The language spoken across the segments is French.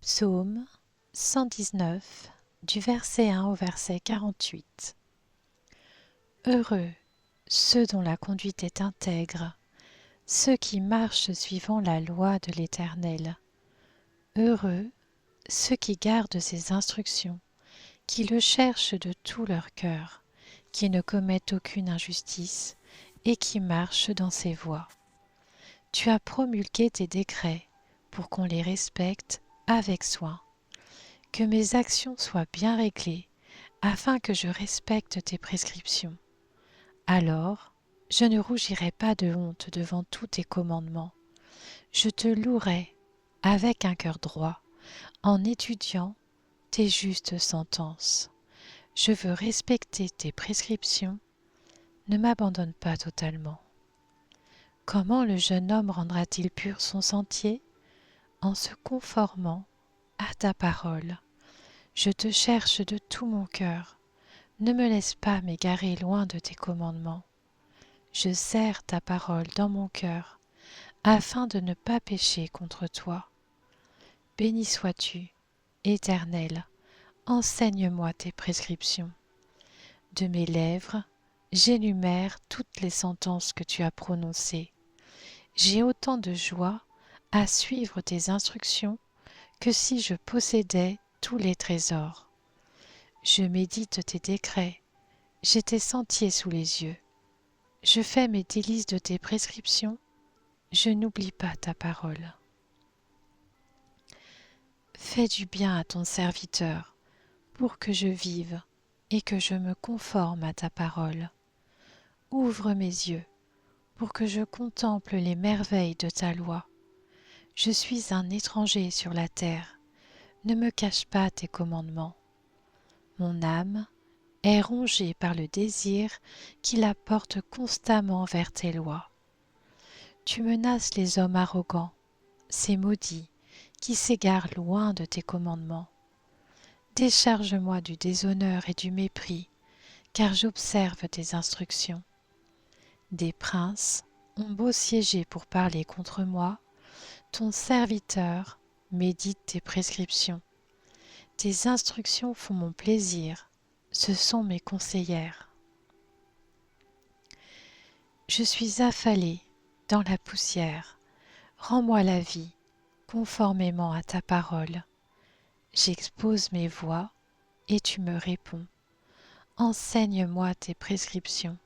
Psaume 119, du verset 1 au verset 48. Heureux ceux dont la conduite est intègre, ceux qui marchent suivant la loi de l'Éternel. Heureux ceux qui gardent ses instructions, qui le cherchent de tout leur cœur, qui ne commettent aucune injustice et qui marchent dans ses voies. Tu as promulgué tes décrets pour qu'on les respecte avec soin. Que mes actions soient bien réglées, afin que je respecte tes prescriptions. Alors, je ne rougirai pas de honte devant tous tes commandements. Je te louerai avec un cœur droit, en étudiant tes justes sentences. Je veux respecter tes prescriptions, ne m'abandonne pas totalement. Comment le jeune homme rendra-t-il pur son sentier? En se conformant à ta parole. Je te cherche de tout mon cœur. Ne me laisse pas m'égarer loin de tes commandements. Je serre ta parole dans mon cœur, afin de ne pas pécher contre toi. Béni sois-tu, Éternel, enseigne-moi tes prescriptions. De mes lèvres, j'énumère toutes les sentences que tu as prononcées. J'ai autant de joie à suivre tes instructions que si je possédais tous les trésors. Je médite tes décrets, j'ai tes sentiers sous les yeux. Je fais mes délices de tes prescriptions, je n'oublie pas ta parole. Fais du bien à ton serviteur, pour que je vive et que je me conforme à ta parole. Ouvre mes yeux, pour que je contemple les merveilles de ta loi. Je suis un étranger sur la terre, ne me cache pas tes commandements. Mon âme est rongée par le désir qui la porte constamment vers tes lois. Tu menaces les hommes arrogants, ces maudits qui s'égarent loin de tes commandements. Décharge-moi du déshonneur et du mépris, car j'observe tes instructions. Des princes ont beau siéger pour parler contre moi, ton serviteur médite tes prescriptions. Tes instructions font mon plaisir, ce sont mes conseillères. Je suis affalée dans la poussière, rends-moi la vie, conformément à ta parole. J'expose mes voies et tu me réponds. Enseigne-moi tes prescriptions.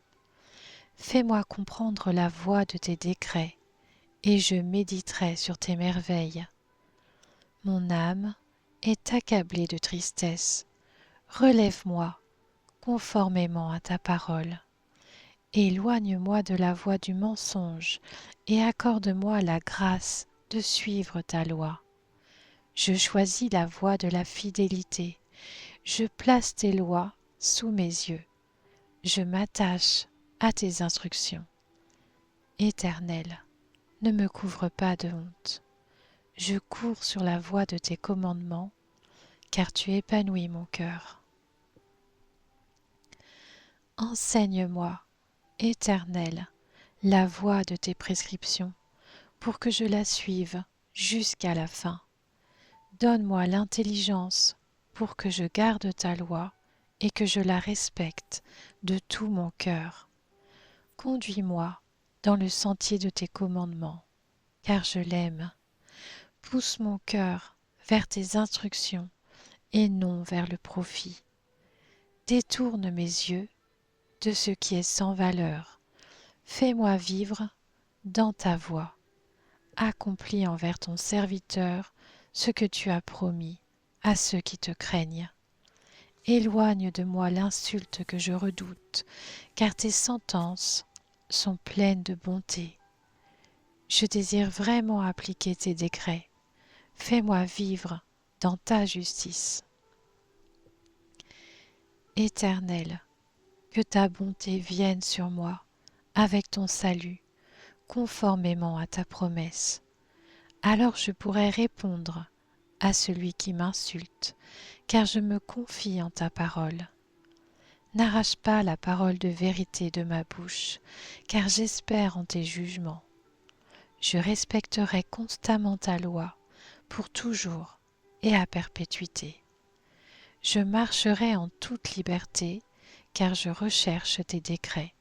Fais-moi comprendre la voie de tes décrets et je méditerai sur tes merveilles. Mon âme est accablée de tristesse. Relève-moi conformément à ta parole. Éloigne-moi de la voie du mensonge et accorde-moi la grâce de suivre ta loi. Je choisis la voie de la fidélité. Je place tes lois sous mes yeux. Je m'attache à tes instructions. Éternel, ne me couvre pas de honte. Je cours sur la voie de tes commandements, car tu épanouis mon cœur. Enseigne-moi, Éternel, la voie de tes prescriptions, pour que je la suive jusqu'à la fin. Donne-moi l'intelligence pour que je garde ta loi et que je la respecte de tout mon cœur. Conduis-moi dans le sentier de tes commandements, car je l'aime. Pousse mon cœur vers tes instructions et non vers le profit. Détourne mes yeux de ce qui est sans valeur. Fais-moi vivre dans ta voie. Accomplis envers ton serviteur ce que tu as promis à ceux qui te craignent. Éloigne de moi l'insulte que je redoute, car tes sentences sont pleines de bonté. Je désire vraiment appliquer tes décrets. Fais-moi vivre dans ta justice. Éternel, que ta bonté vienne sur moi avec ton salut, conformément à ta promesse. Alors je pourrai répondre à celui qui m'insulte, car je me confie en ta parole. N'arrache pas la parole de vérité de ma bouche, car j'espère en tes jugements. Je respecterai constamment ta loi, pour toujours et à perpétuité. Je marcherai en toute liberté, car je recherche tes décrets.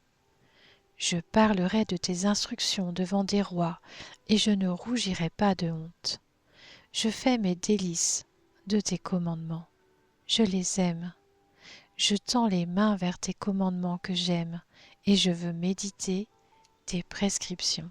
Je parlerai de tes instructions devant des rois, et je ne rougirai pas de honte. Je fais mes délices de tes commandements. Je les aime. Je tends les mains vers tes commandements que j'aime, et je veux méditer tes prescriptions.